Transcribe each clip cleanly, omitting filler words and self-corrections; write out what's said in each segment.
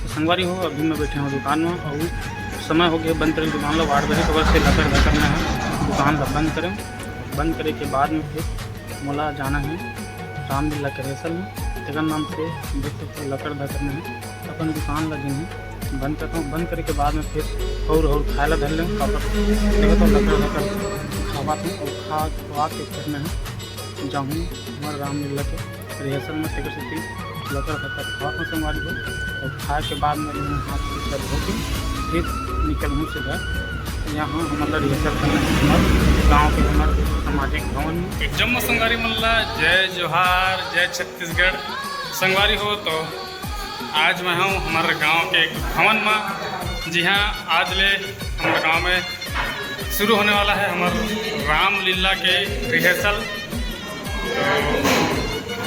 संगवारी हो अभी मैं बैठे हूँ दुकान में और समय हो गया बंद करें दुकान लो 8 बजे तो बस से लकड़ करना है दुकान ला बंद करें। बंद करे के बाद में फिर मोला जाना है रामलीला के रिहर्सल में तेगर नाम से देख सकते लकड़ करना है अपन दुकान ला जिन्हें बंद करता हूँ। बंद करे के बाद में फिर और खाए ला धर लें देखो तो लकड़ खावा हूँ और खा के करना है जाऊँ हमारे रामलीला के रिहर्सल में तेगर से लकड़ खावा हूँ संगवारी को और खाए के बाद में हाथ से धो के फिर निकल हूँ से घर यहाँ हमारा रिहर्सल करना है हमारे गाँव के हमारे सामाजिक भवन में। जब संगवारी मल्ला जय जोहार जय छत्तीसगढ़ संगवारी हो तो आज मैं हूँ हमारे गांव के एक भवन में। जी हाँ आज ले हमारे गांव में शुरू होने वाला है हमारे रामलीला के रिहर्सल।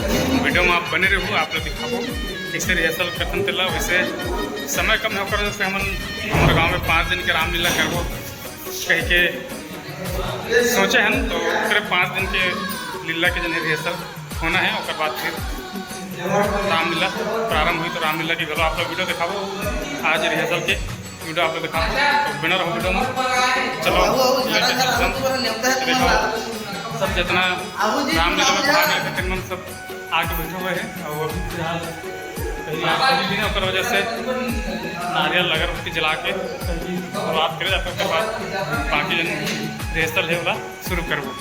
तो वीडियो में आप बने रहो आप लोग दिखाओ कैसे रिहर्सल करते चला वैसे समय कम होकर जैसे हम हमारे गांव में 5 दिन के रामलीला करबो कह के सोचे हम तो सिर्फ 5 दिन के लीला के जन रिहर्सल होना है और बाद फिर रामलीला प्रारंभ हुई। तो रामलीला की आप लोग वीडियो दिखाओ आज रिहर्सल के वीडियो आप लोग दिखाओ तो बिना रहो वीडियो में चलो सब जितना रामलीला में भाग लेते थे सब आके बैठे हुए हैं और अभी फिलहाल कहीं भी नहीं वजह से नारियल अगरबत्ती जला के शुरुआत करे जाते उसके बाद बाकी जन रिहर्सल है वाला शुरू करबो।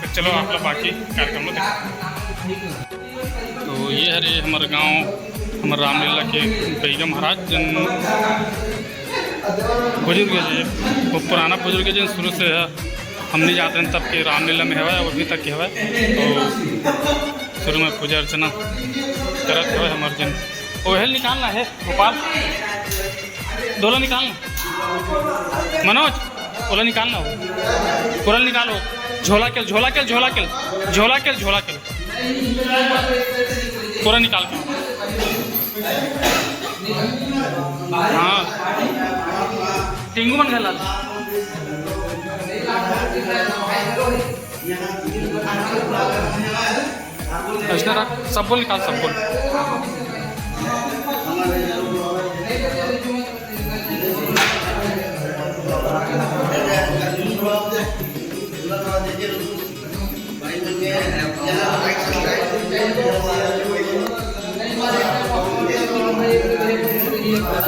तो चलो आप लोग बाकी कार्यक्रम में देखो। तो ये है रे हमारे गांव हमारे रामलीला के बैगा महाराज जन बुजुर्ग है वो पुराना बुजुर्ग जन शुरू से है हम नहीं जाते हैं तब के रामलीला में है अभी तक के है तो शुरू में पूजा अर्चना करत है हमारे जन ओहल निकालना है गोपाल डोला निकालना मनोज ओला निकालना हो कुरल निकालो झोला के झोला के झोला के झोला के झोला के पूरा निकाल के हाँ टिंगू मन घाला सब बोल निकाल सब बोल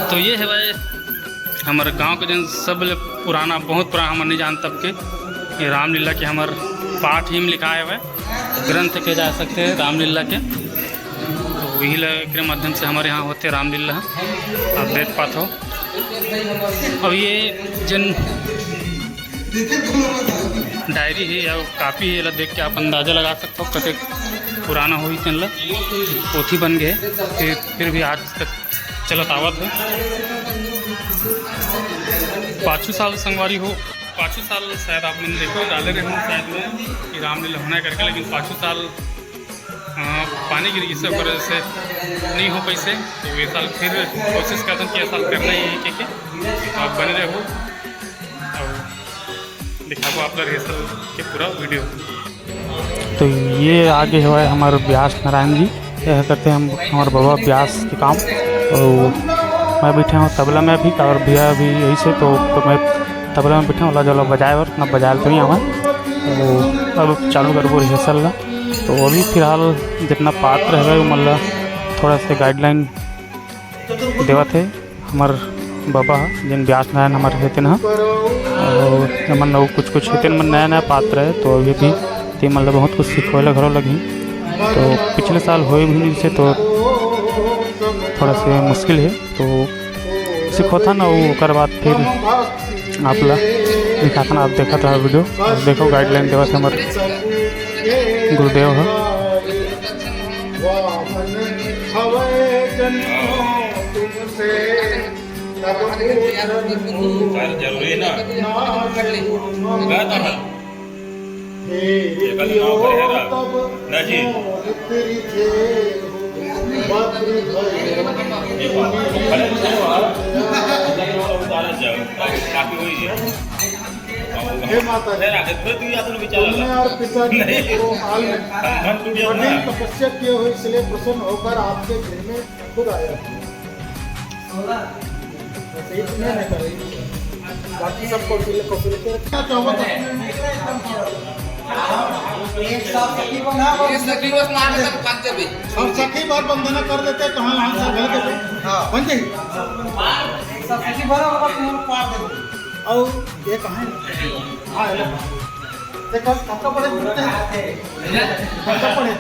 तो ये है भाई हमारे गांव के जन सब पुराना बहुत पुराना हम नहीं जान तब के ये रामलीला के हमारे पाठ ही में लिखा है हुआ ग्रंथ के जा सकते हैं रामलीला के तो वही के माध्यम से हमारे यहाँ होते रामलीला आप देख पाते हो। अब ये जन डायरी है या कापी है देख के आप अंदाज़ा लगा सकते हो कते पुराना हो ही चल पोथी बन गए फिर भी आज तक चलत आवत है। 5 साल संगवारी हो 5 साल शायद आपने देखो डाले रहे हों शायद में कि रामलीला होना करके लेकिन 5 साल पानी गिरी इस वजह से नहीं हो पैसे तो ये साल फिर कोशिश करते हैं कि ये साल करना ही है के तो आप बने रहो और दिखाओ आप रिहर्सल के पूरा वीडियो। तो ये आगे हुआ है हमारे व्यास नारायण जी यह करते हैं हम हमारे बाबा व्यास के काम और मैं बैठे हूँ तबला में भी और भैया भी यही से तो मैं तबला में बैठा हूँ जो बजाए और अपना बजा लेते ही हमें तो अब चालू करबो रिहर्सल ला। तो अभी फिलहाल जितना पात्र है वो मतलब थोड़ा सा गाइडलाइन देवत है हमार बाबा जिन व्यास नारायण हमारे हेतन है और मन कुछ हेतन में नया नया पात्र है तो अभी भी तो मतलब बहुत कुछ सिखोला घरों लगी तो पिछले साल हुए भी से तो थोड़ा सा मुश्किल है तो सिखोता ना वो बाद फिर आप ला दिखाता ना आप देखा था वीडियो और देखो गाइडलाइन देवा से हमारे गुरुदेव है। जरूरी ना जी हे माता तपस्या किए हुए इसलिए प्रसन्न होकर आपके घर में खुद आया। बाकी सब कौशल सब सखी बार बंधन कर देते तो हाँ हाँ घर देते बन जाए और ये कहाँ है हाँ हेलो देखो कब पढ़े कब पढ़े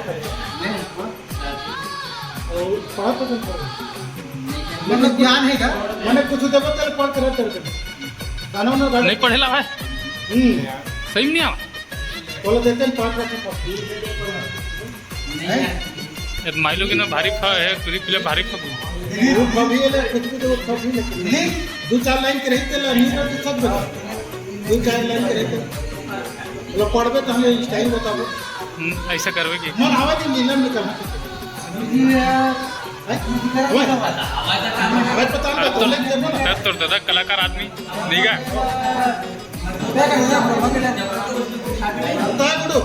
और पढ़ा तो मतलब ज्ञान है क्या मैंने कुछ देखो तेरे पढ़ कर तेरे गाना ना नहीं पढ़ेला भाई सही में नहीं आवा बोलो देखते हैं पाँच वर्ष माइलो के ना भारी खा है तुरी पिले भारी खा वो कभी ये कुछ भी तो कभी लेकिन दो चार लाइन के रहते ला नहीं करते सब बता दो चार लाइन के रहते लोग पढ़ तो हमें स्टाइल बताओ ऐसा करवे की मन आवाज ही नीलम निकलना आवाज पता नहीं तो लेकिन देखो ना तो दादा कलाकार आदमी नहीं का होता है गुरु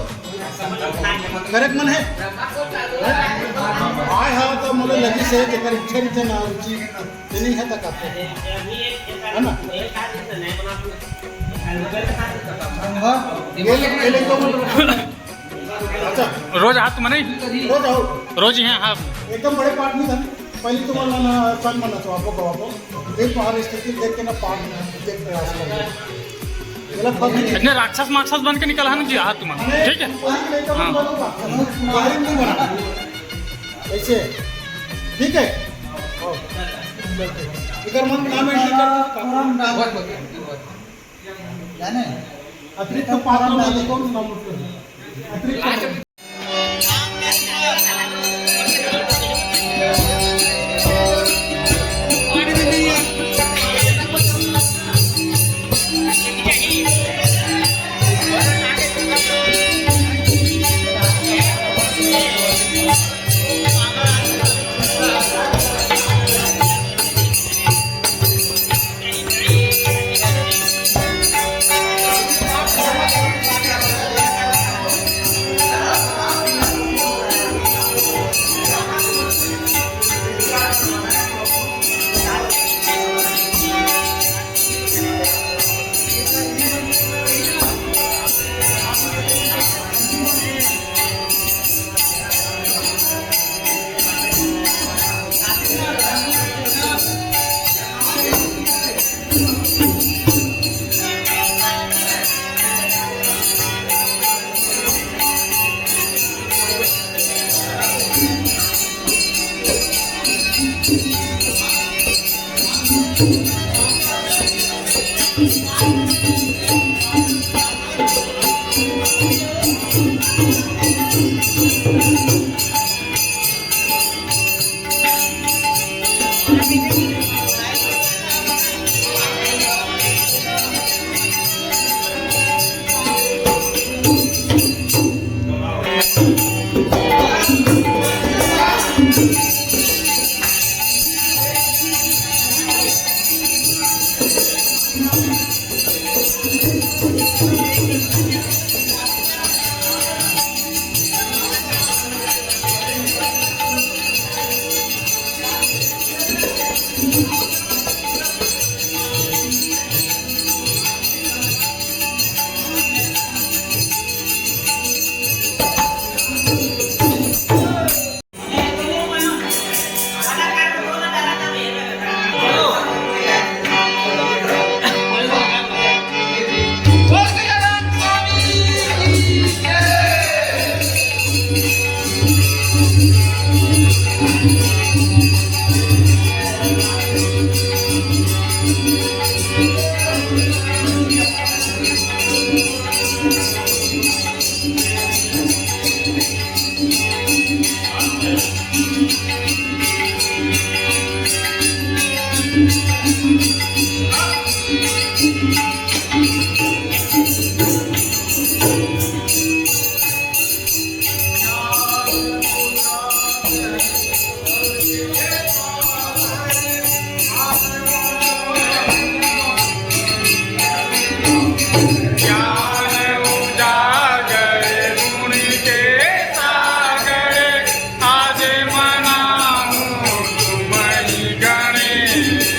करेक्ट मन है आए हाँ तो मुझे लगी से कि कर इच्छा नहीं ना रुचि नहीं है तक आपको है ना ये ले तो अच्छा रोज हाथ में नहीं रोज आओ रोज यहाँ हाँ एकदम बड़े पार्ट नहीं था पहले तो मैं सन मना तो आपको गवा देख बाहर स्थिति देख के ना पार्ट देख प्रयास कर इतने राक्षस माक्षस बन के निकला है ना जी हाथ तुम्हारा ठीक है हाँ ऐसे ठीक है इधर मन नाम अतिरिक्त पात्र देखो अतिरिक्त आज मनाऊं तुम ही गणे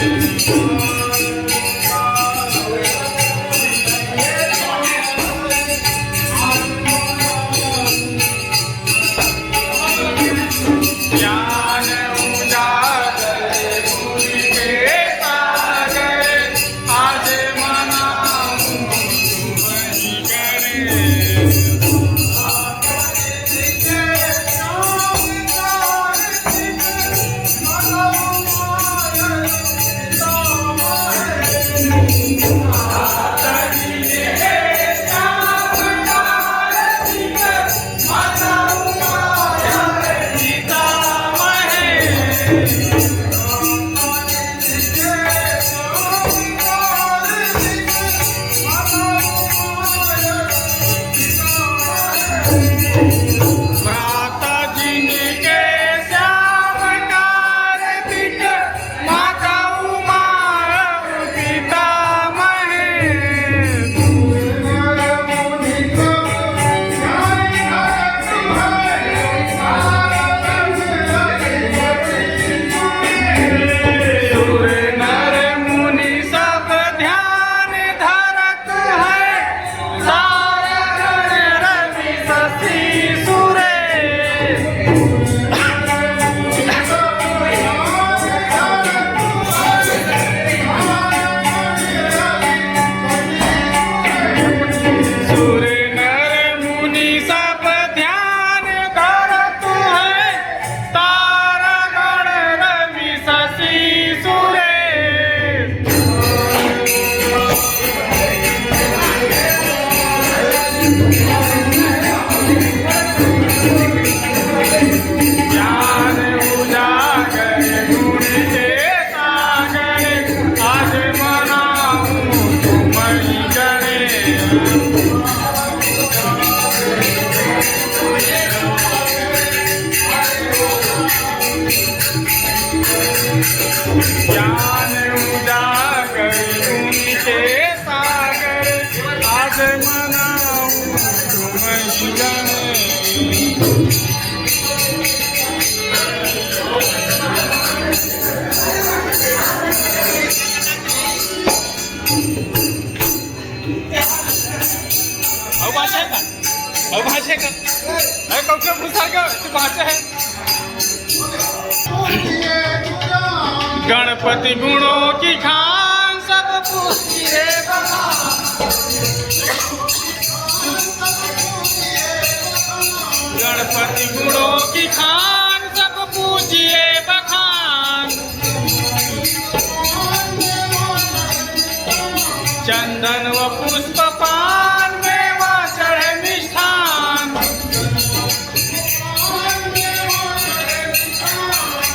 ज्ञान उजागर उनके सागर आज मनाऊं तुम ही जाने। भाषे का कौशल भूषा का भाषा है। गणपति गुणों की खान सब पूछिए गणपति गुणों की खान सब पूजिए बखान। चंदन व पुष्प पान मेवा चढ़े मिष्ठान।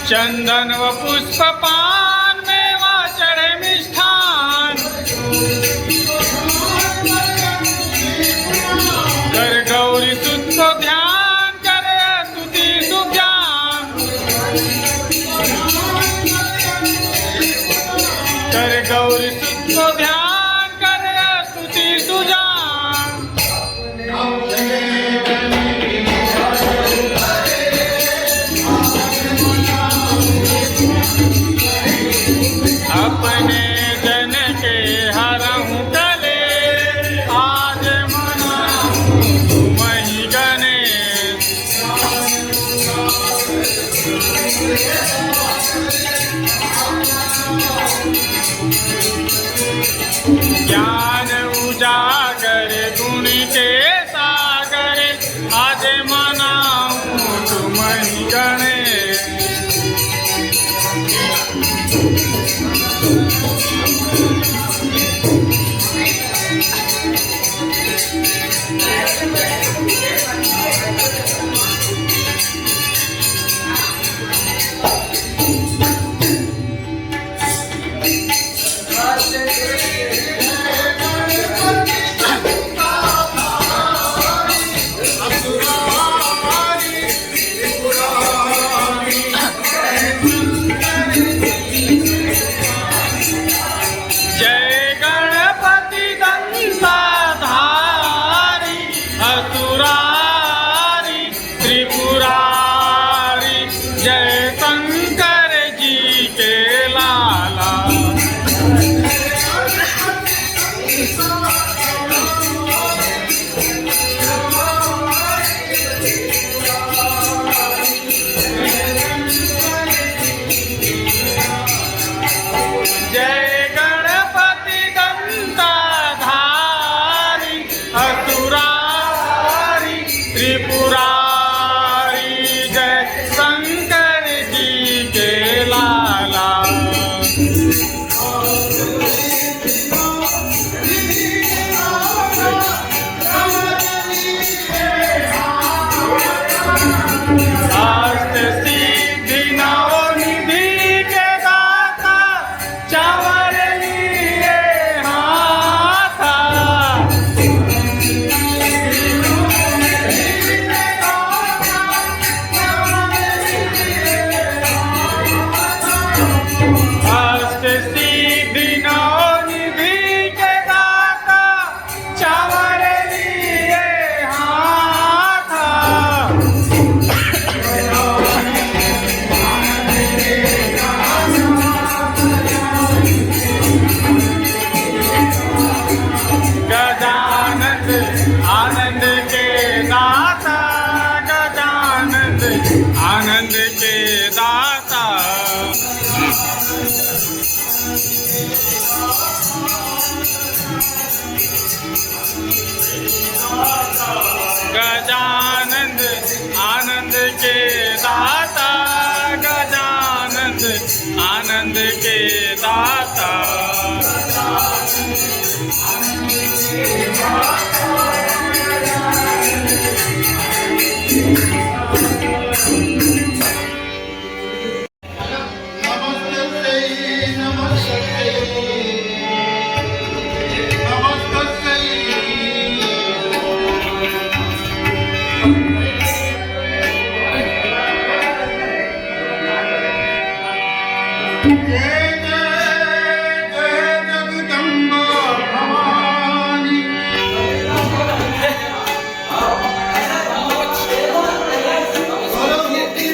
चंदन व पुष्प पान मेवा चढ़े मिष्ठान। कर गौरी सुत को ध्यान करे स्तुति सुज्ञान। कर गौरी सुत को ध्यान करे स्तुति सुजान। अपने जन के हरहूं कले आज मनाऊं तुम ही गणेश। ज्ञान उजागर गुण के सागर आज मनाऊं तुम ही गणेश। जगदम्बा भवानी सरस्वती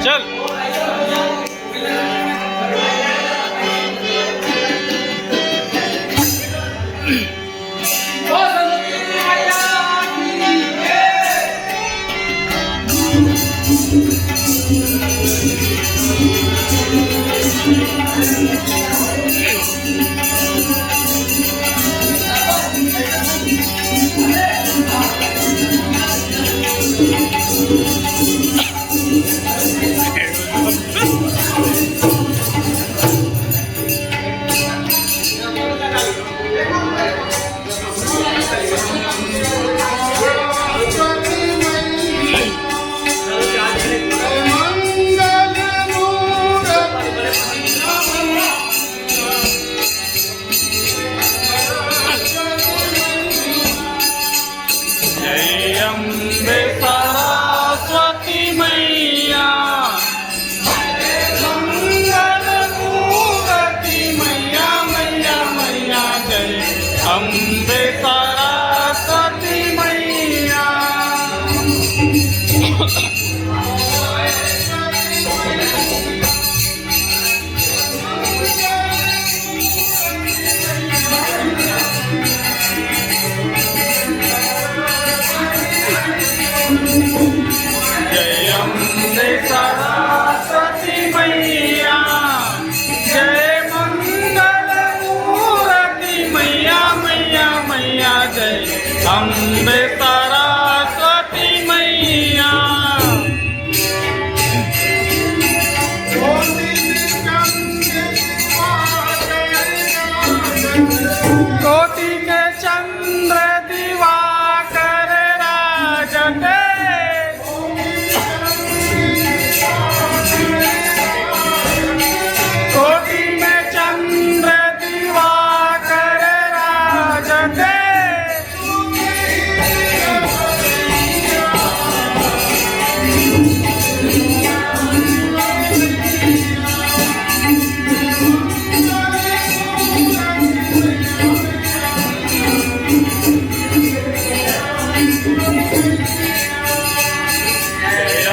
चल अम्बे सरस्वती मैया जय अम्बे सरस्वती मैया जय मंगल मूर्ति मैया मैया मैया जय अम्बे सरस्वती मैया कोटि के चंद्र दिवाकर राजते कोटि में चंद्र दिवाकर राजते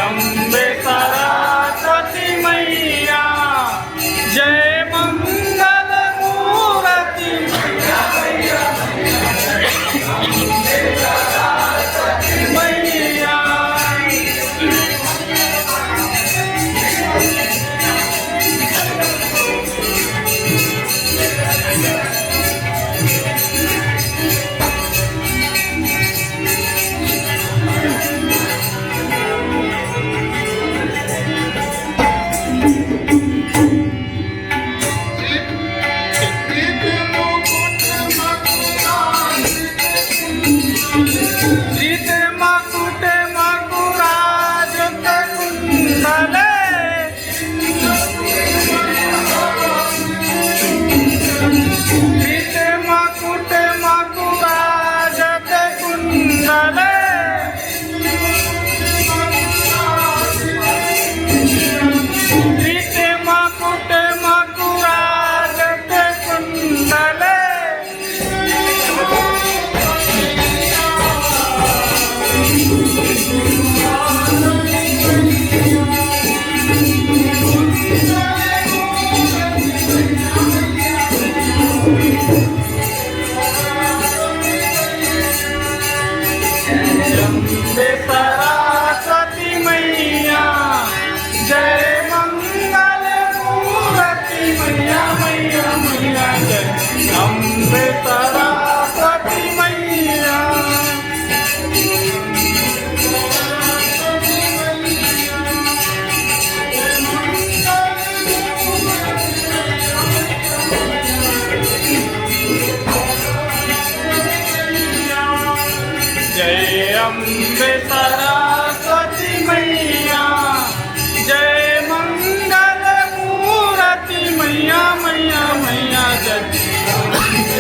अम्बे सरस्वती मैया जय मंगल मूर्ति मैया जीत मकुट मकुराज के कुंडले जीत मकुट मकुराज के कुंडले जीत मकुट मकुराज के कुंडले अम्बे सरस्वती मैया जय मंगल मूर्ति मैया मैया मैया जय अम्बे सरस्वती मैया जय अम्बे सरस्वती मैया जय मंगल मूर्ति मैया मैया मैया जय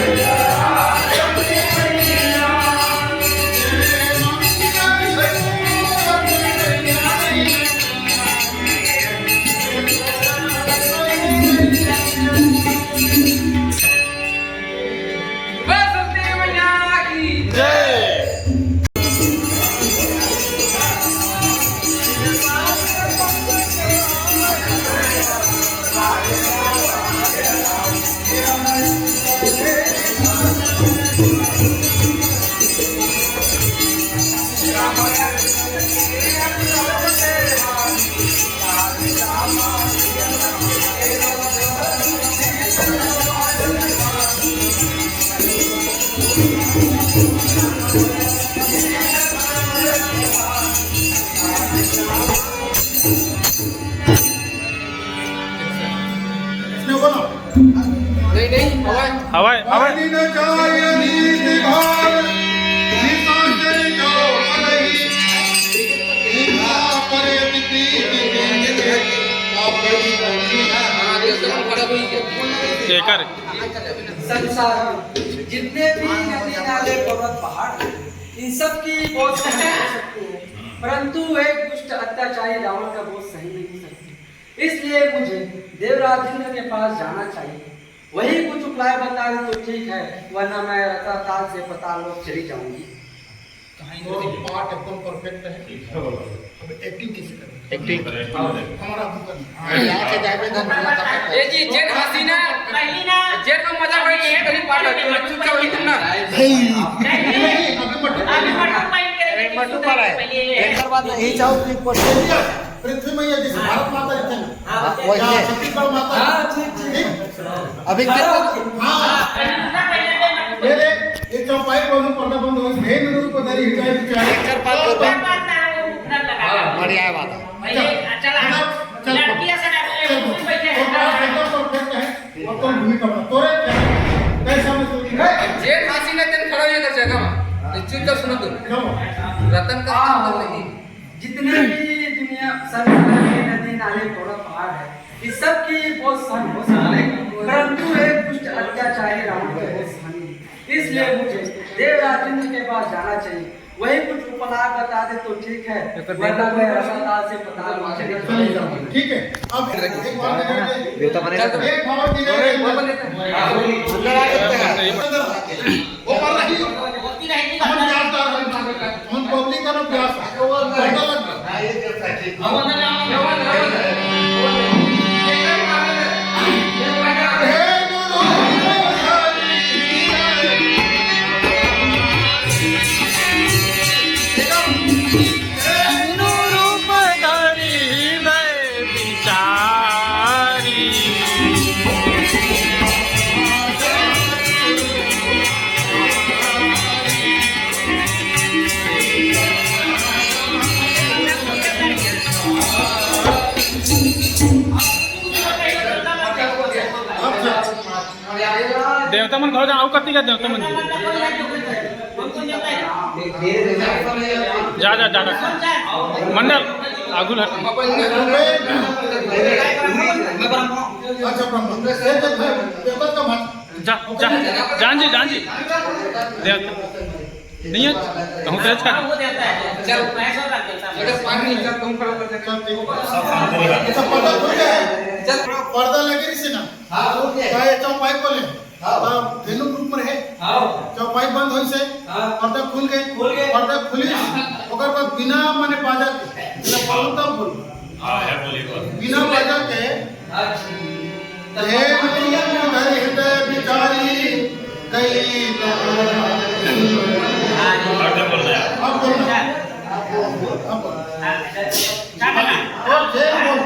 इसमें बोलो हवाई हवाई एकर संसार में जितने भी नदी नाले पर्वत पहाड़ हैं, इन सब की बोझ सहन हो सकती है, परंतु एक दुष्ट अत्याचारी रावण का बोझ सही नहीं सकती। इसलिए मुझे देवराज इंद्र के पास जाना चाहिए। वही कुछ उपाय बता दे तो ठीक है, वरना मैं रताताल से पता लोग चली जाऊंगी। तो पार्ट एकदम परफेक्ट है। अब एक्टिंग कैसे करें? एक्टिंग हमारा यहाँ से जाए ये जी जेन हसीना पहली ना जेन में मजा कोई नहीं है कहीं पार्ट है चुप जाओ तुम ना मटू पर है एक बात यही चाहो कि पृथ्वी मैया जैसे भारत माता रहते हैं वही है छत्तीसगढ़ माता ठीक अभी मेरे एक चौपाई बोलूं पर्दा बंद हो भेद रूप धरी हिटाई विचार कर पात बढ़िया बात है चल लड़कियां से बैठे हैं और तुम भूमिका बना तोरे कैसा में जेन हसीना तेन खड़ा नहीं कर जगह में चुप जाओ सुनो तुम रतन का नाम नहीं जितने भी दुनिया संसार के नदी नाले पर्वत पहाड़ है, इस सब की बोझ सहन हो सकती है, परंतु एक दुष्ट अत्याचारी रावण का बोझ सहन नहीं। इसलिए मुझे देवराज इंद्र के पास जाना चाहिए। वही कुछ उपाय बता दे तो ठीक है, वरना मैं रसाताल से पता चली जाऊंगी। ठीक है अब एक बात देवता बने एक भाव की वो कर रही हम जानदार हम पब्लिक का प्रयास पता लग देवता मन घर जाओ करती का देवता मन जा जा जा मंडल आगुल हट अच्छा ब्रह्मा पेपर का मत जा जा जान जी देवता नहीं है कहूँ तेज का चल अगर पानी निकल तुम खड़ा कर अच्छा पर्दा खुल गया है चल पर्दा लगे इसे ना हां चाहे चौपाई बोले वेन्यू ग्रुप में है चौपाई बंद होई से पर्दा खुल गए पर्दा खुली ओकर बाद बिना माने बाजा के मतलब बहुत बोल हां है बोली बिना बाजा के हे घर हृदय बिचारी कई अब बोलना अब और जय बोल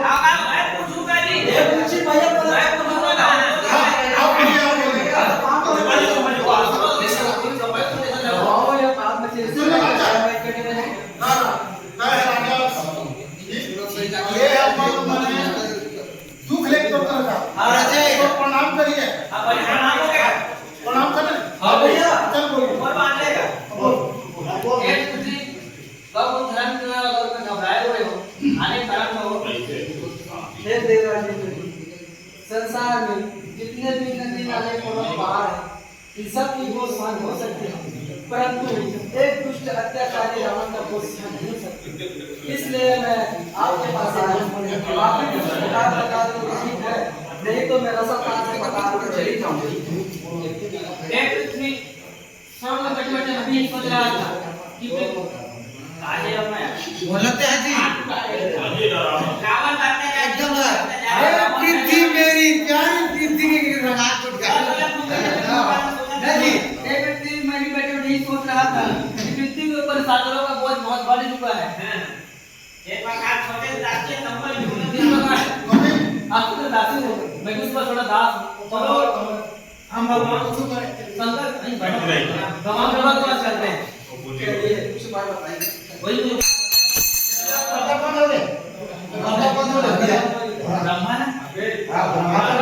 दुख लेके तो प्रणाम करिए प्रणाम करें चल बोलिए संसार में जितने भी नदी नाले पर्वत पहाड़ है, इन सब की बोझ सहन हो सकती है, परंतु एक दुष्ट अत्याचारी रावण का बोझ सहन नहीं हो सकती। इसलिए मैं आपके पास आया हूँ। आप भी कुछ उपाय बता दो तो ठीक है, नहीं तो मैं रसाताल से पता कर चली जाऊंगी। अभी सोच रहा था कि बोलते हैं जी एकदम कीर्ति मेरी प्यारी कीर्ति की रंगात उठ गया। नहीं, एक व्यक्ति मैं भी बैठे नहीं सोच रहा था कि पृथ्वी के ऊपर सागरों का बोझ बहुत वाली रुपया है एक प्रकार छोटे दासी नंबर इस प्रकार आपको तो दासी हो मैं कुछ पर थोड़ा दास चलो हम भगवान को संकर नहीं बैठो भगवान बाबा को चलते हैं चलिए कुछ बात बताइए वही तो कौन हो रे ब्रह्मा ना हां ब्रह्मा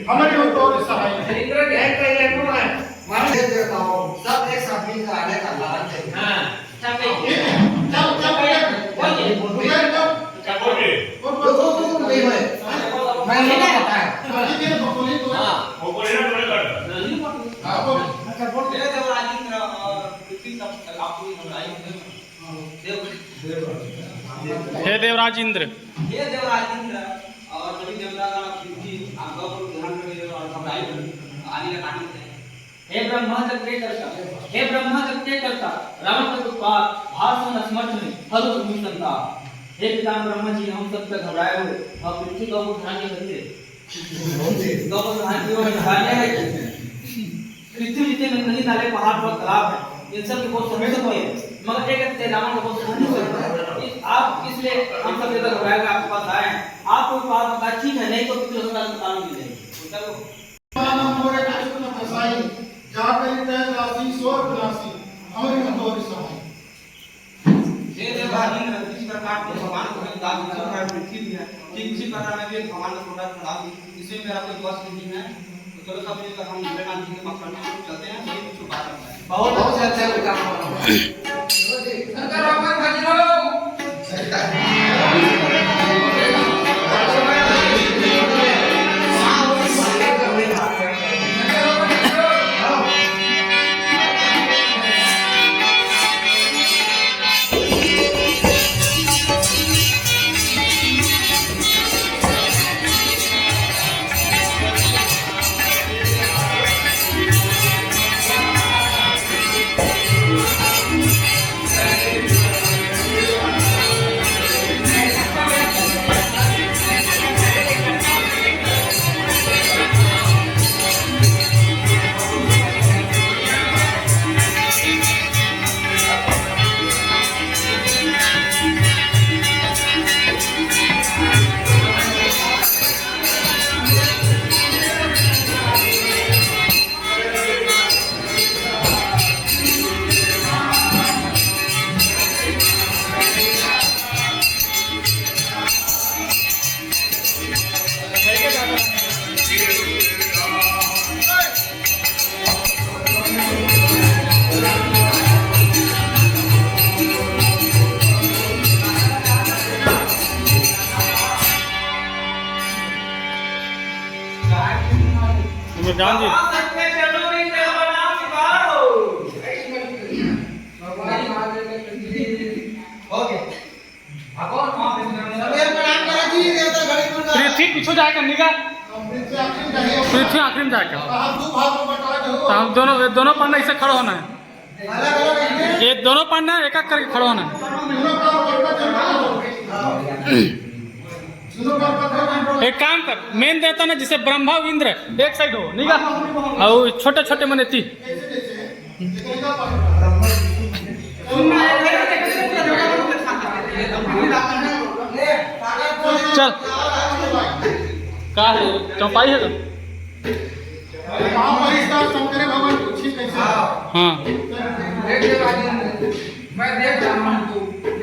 हमारे तो सहाय इंद्र के एक लेकुन है मान दे देता हूं सब एक साथ मिलकर आने का लालच है हां चल नहीं है मैं नहीं पता है ये बकोली तो हां बकोली ना बड़े कर हां अच्छा बोल दे देवराजेंद्र और पृथ्वी सब आपको बताई हे देवराजेंद्र और सभी देवता का पृथ्वी आगा पर ध्यान रखिए और घबराई आने का कारण है हे ब्रह्मा जब के करता रावण का उत्पात भाषण असमर्थ में हरु संता हे पिता ब्रह्मा जी हम सब तक घबराए हुए और पृथ्वी का ध्यान नहीं रखते तो ध्यान की ओर ध्यान है पृथ्वी जितने नदी नाले पहाड़ और तालाब है इन सब की बहुत समस्या हुई है मगर एक कहते रावण को बहुत हानि हुई आप इसलिए हम सब इधर घबराएगा आपके पास आए हैं आप कोई बात बता ठीक है नहीं तो पितृ संस्कार बता मिल जाएगी चलो नाम मोरे कृष्ण प्रसाई जा करिते राशि सोर विनाशी हमारी मंदोरी सहाय हे देवराजेंद्र इस प्रकार के भगवान को दान कर पृथ्वी है ठीक उसी प्रकार मैं भी भगवान को थोड़ा खड़ा हूं इसमें मेरा कोई बस नहीं है तो चलो सब मिलकर हम भोलेनाथ जी के मक्खन में चलते हैं यही कुछ बात है बहुत अच्छा काम सरकार बाबा भजनो जान जी पृथ्वी पीछे जाकर निगाह पृथ्वी आखिरी में जाकर तो हम दोनों पन्ना इसे खड़ा होना है ये दोनों पन्ना एक एक करके खड़ा होना है एक काम कर मेन देवता ना जिसे ब्रह्मा इंद्र एक साइड हो निगाह और छोटे छोटे मने ती चल का है चौपाई है तो वहाँ पर इसका शंकर भगवान पूछी कैसे हाँ देखिए राजेंद्र, मैं देख रहा हूँ तो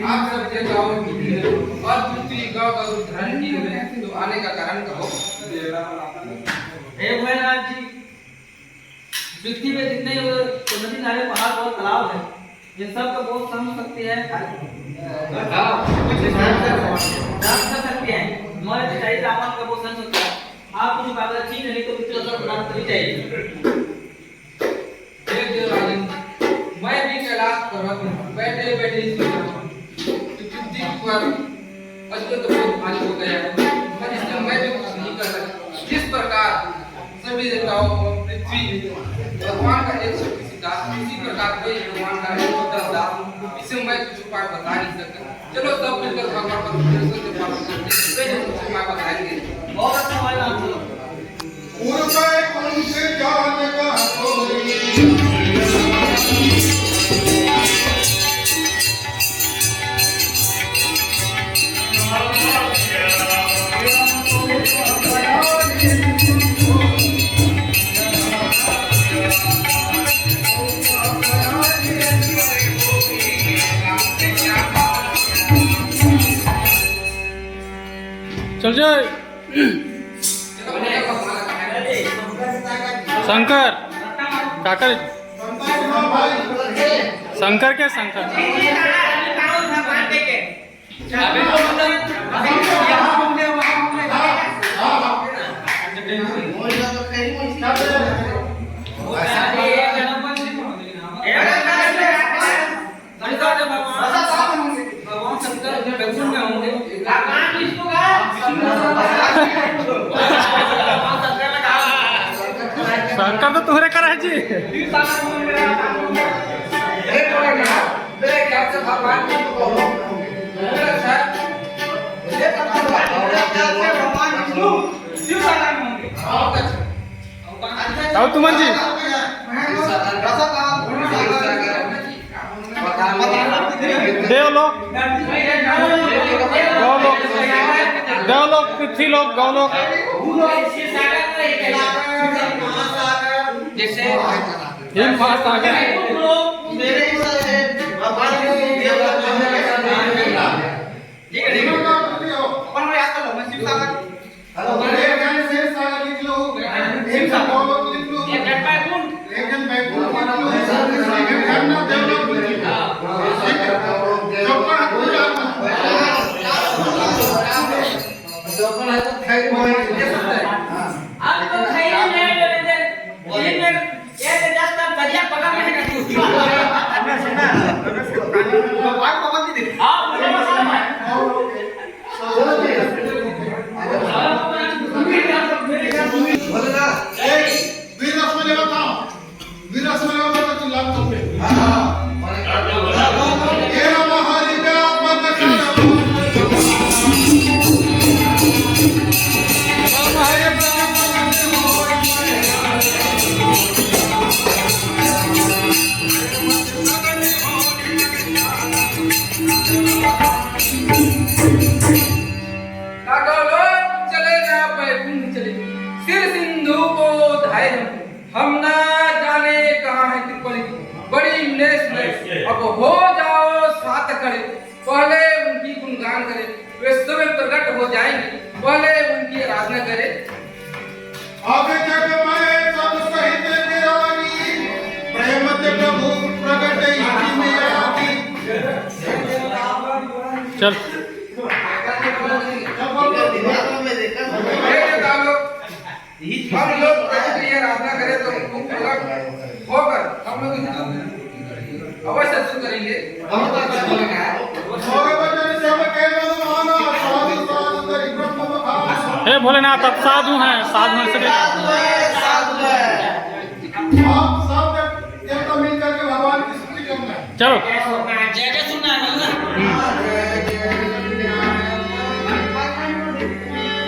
आप सब देख रहा हूँ और पृथ्वी गाँव का उद्धारण की है तो आने का कारण कहो। हे भोलेनाथ जी, पृथ्वी पे जितने नदी नाले पहाड़ और तालाब है, ये सब तो बहुत समझ सकते हैं, समझ सकते हैं। हमारे चाहिए रावण का बहुत समझ सकता है। आप कुछ बात ठीक नहीं तो मित्र सब बनाना तो चाहिए। देखिए राजेंद्र, मैं भी कैलाश पर्वत में बैठे बैठे ही सोच रहा हूँ कि पृथ्वी पर अजगर तो बहुत भारी हो गया है और इसमें मैं भी कुछ नहीं कर सकता। जिस प्रकार सभी देवताओं को पृथ्वी भगवान का एक शक्ति दास, इसी प्रकार कोई भगवान का एक दास, इसे मैं कुछ उपाय बता नहीं सकता। चलो सब मिलकर भगवान का कुछ उपाय बताएंगे। बहुत अच्छा भाई आप लोग। उनसे उनसे जान का कोई चल जाए शंकर काकर शंकर के शंकर शंकर तो तुम्हारे कर है जी तुमन जी देवलोक पृथ्वी लोक गौलोक जैसे हिम महासागर हम ना जाने कहाँ है त्रिपली बड़ी नेस अब हो जाओ सात करे पहले उनकी गुणगान करे वे समय प्रकट हो जाएंगे पहले उनकी आराधना करे आगे जग में सब सहित गिरानी प्रेम प्रभु प्रकट इसी में आती चल हम लोग प्रभु की आराधना करें तो होकर हम लोग अवश्य शुरू करेंगे हे भोलेनाथ अब साधु हैं साधु हैं सभी आप सब देवता मिल करके भगवान की स्तुति करना है चलो जय जय सुनना है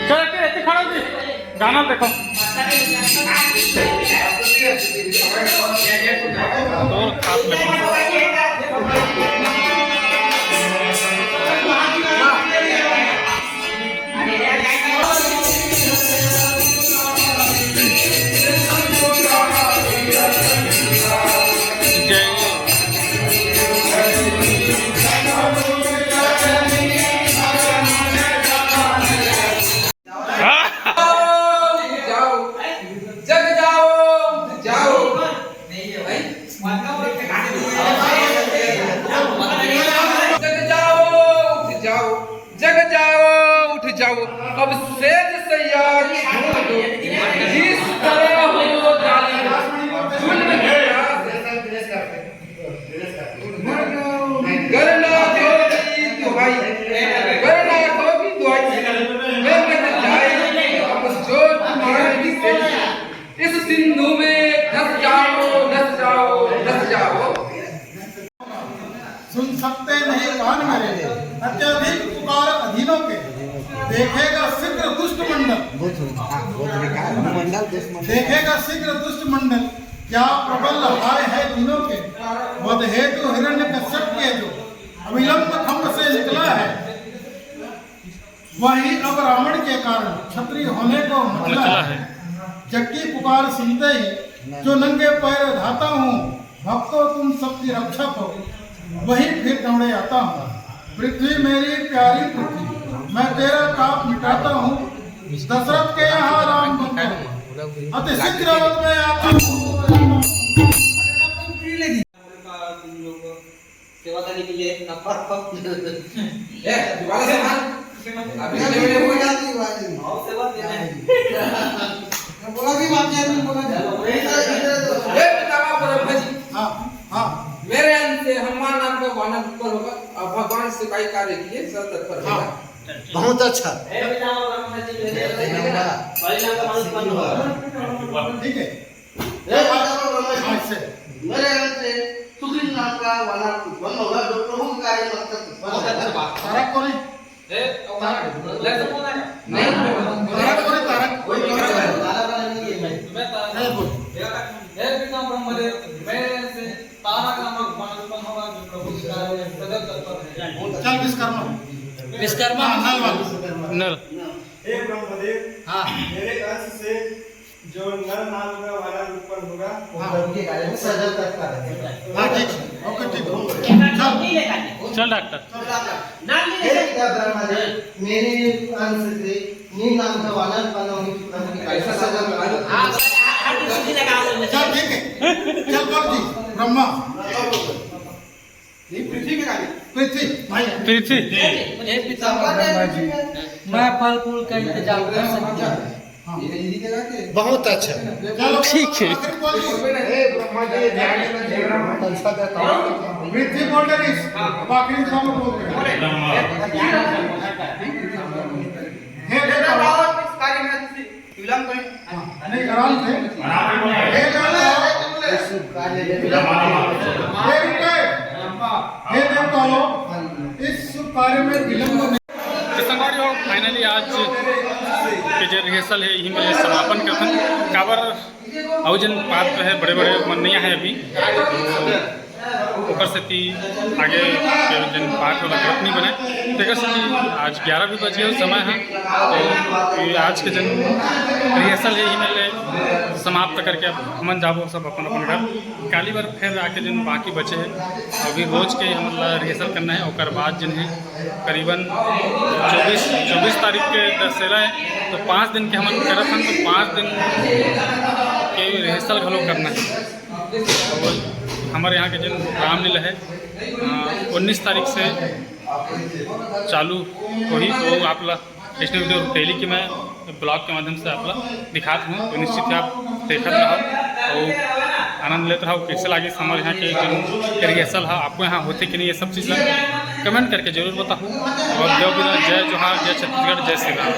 चल के खड़ा जी गाना देखो तो खास में अब सेज सैयार छोड़ दो, जिस तरह हो जालिम जुल्म की गरनाथ होगी दुहाई, गरनाथ होगी दुहाई, मैं मर जाएगी अब जो तुम्हारी सेज, इस सिंधु में धस जाओ धस जाओ धस जाओ। सुन सकते नहीं कान मेरे, अत्यधिक पुकार अधीनों के, देखेगा शीघ्र दुष्ट मंडल, देखेगा शीघ्र दुष्ट मंडल, क्या प्रबल हाय है दिनों के, वध हेतु हिरण्यकश्यप के जो अविलंब खम्भ से निकला है, वही अब रावण के कारण क्षत्रिय होने को मचला है। जग की पुकार सुनते ही जो नंगे पैर धाता हूँ, भक्तों तुम सबकी रक्षक हो, वही फिर दौड़े आता हूँ। पृथ्वी मेरी प्यारी पृथ्वी, मैं तेरा पाप मिटाता हूँ, दशरथ के यहाँ राम बंधु, अति शीघ्र मैं आता हूँ। सेवा करने के लिए ना परफेक्ट दोबारा से मान अभी हो जाती है और सेवा देना है बोला भी बात है बोला ये पितामह ब्रह्मा जी। हाँ हाँ मेरे अंत से हनुमान नाम का वानर उत्पन्न होगा और भगवान से कई कार्य किए सब तत्पर होगा। बहुत अच्छा ठीक है। मेरे अंत से सुग्रीव नाम का वानर उत्पन्न होगा जो प्रभु के कार्य में तत्पर तारक कौन है? नहीं तारक कौन है? तारक कोई नहीं बोल। हे पिता ब्रह्मदेव, मेरे से तारक नामक वानर उत्पन्न होगा जो प्रभु के कार्य में सदा तत्पर है। चल विश्वकर्मा विश्वकर्मा नल वाला नल हे ब्रह्मदेव, हाँ मेरे अंश से जो नर नाम का वानर उत्पन्न होगा हाँ प्रभु के कार्य में सदा तत्पर है। हाँ ठीक है ओके ठीक है चल डॉक्टर हे पिता ब्रह्मदेव, मेरे अंश से नील नाम का वानर उत्पन्न होगा जो प्रभु के कार्य में सदा तत्पर है। चल ठीक है चल बोल जी ब्रह्मा पृथ्वी के कार्य पृथ्वी भाई पृथ्वी हे पिता ब्रह्मा जी, मैं फल फूल का इंतजाम कर सकता हूँ। बहुत अच्छा चलो ठीक है। आखिरी बोल जी हे ब्रह्मा जी, ध्यान में जीवन में अच्छा देता हूँ। पृथ्वी बोल रही आखिरी सब बोल रहे हे देवता कार्य में विलंब करें। नहीं आराम से हे देवता हे देवताओं इस शुभ कार्य में विलंब नहीं। संगवारी फाइनली आज के जो रिहर्सल है यही में समापन करथन काबर और जन पात्र है बड़े बड़े मनैया है अभी तो ओकर से ती आगे के जन पाठ वाला ग्रुप नहीं बने तो से आज 11 भी बज गए समय है तो ये आज के जन रिहर्सल है यही में समाप्त करके अब हमन जाबो सब अपन अपन घर काली बार फिर आके जन बाकी बचे हैं अभी रोज के मतलब रिहर्सल करना है और बाद जन है करीबन 24 तारीख के दशहरा है तो 5 दिन के हमन करत हन तो 5 दिन के रिहर्सल घलो करना है। और हमारे यहाँ के जन रामलीला है 19 तारीख से चालू होगी तो आप नेशनल वीडियो डेली की मैं ब्लॉग के माध्यम से आप दिखाता हूँ तो निश्चित ही आप देखते रहो और आनंद लेते रहो कैसे लगे हमारे यहाँ के जो रिहर्सल है आपको यहाँ होते कि नहीं ये सब चीज़ कमेंट करके जरूर बताओ और जय जोहार जय छत्तीसगढ़ जय श्री राम।